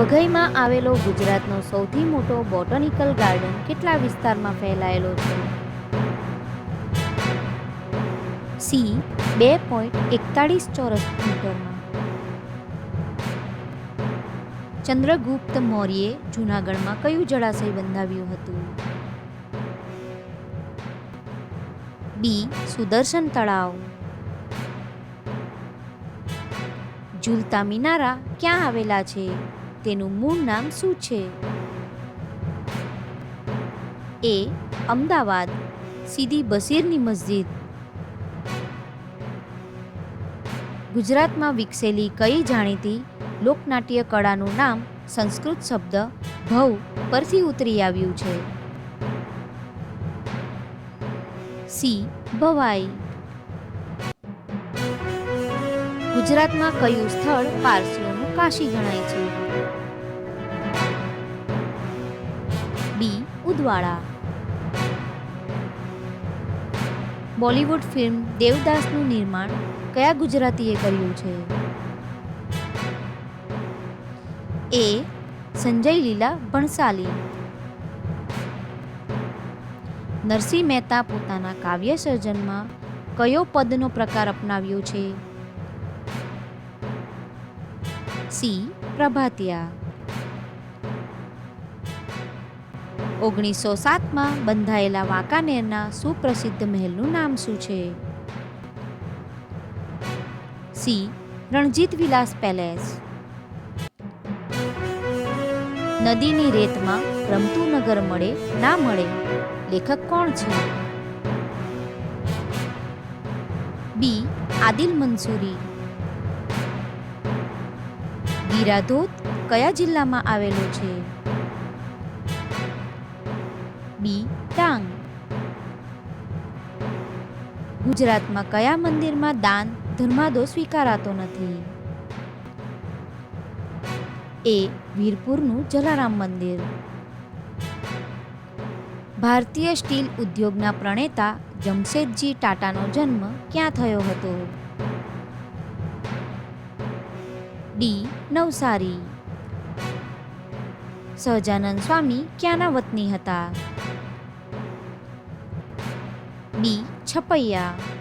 વઘઈમાં આવેલો ગુજરાતનો સૌથી મોટો બોટનિકલ ગાર્ડન કેટલા વિસ્તારમાં ફેલાયેલો છે? સી 2.41 ચોરસ મીટરમાં. ચંદ્રગુપ્ત મૌર્યે જૂનાગઢમાં કયું જળાશય બંધાવ્યું હતું? બી સુદર્શન તળાવ. ઝૂલતા મિનારા ક્યાં આવેલા છે? તેનું મૂળ નામ શું છે? એ અમદાવાદ સીદી બશીરની મસ્જિદ. ગુજરાતમાં વિકસેલી કઈ જાણીતી લોકનાટ્ય કળાનું નામ સંસ્કૃત શબ્દ ભવ પરથી ઉતરી આવ્યું છે? સી ભવાઈ. ગુજરાતમાં કયું સ્થળ પારસીઓનું કાશી ગણાય છે? બી ઉદવાડા. બોલિવૂડ ફિલ્મ દેવદાસનું નિર્માણ કયા ગુજરાતીએ કર્યું છે? એ સંજય લીલા ભણસાલી. નરસિંહ મહેતા પોતાના કાવ્ય સર્જનમાં કયો પદનો પ્રકાર અપનાવ્યો છે? સી પ્રભાતિયા. 1907માં બંધાયેલા વાંકાનેરના સુપ્રસિદ્ધ મહેલનું નામ શું છે? સી રણજીત વિલાસ પેલેસ. નદીની રેતમાં રમતું નગર મળે ના મળે, લેખક કોણ છે? બી આદિલ મંસૂરી. ગીરા ધોધ કયા જિલ્લામાં આવેલો છે? બી ડાંગ. ગુજરાતમાં કયા મંદિરમાં દાન ધર્માદો સ્વીકારાતો નથી? એ વીરપુરનું જલારામ મંદિર. ભારતીય સ્ટીલ ઉદ્યોગના પ્રણેતા જમશેદજી ટાટાનો જન્મ ક્યાં થયો હતો? ડી નવસારી. સહજાનંદ સ્વામી ક્યાંના વતની હતા? બી છપૈયા.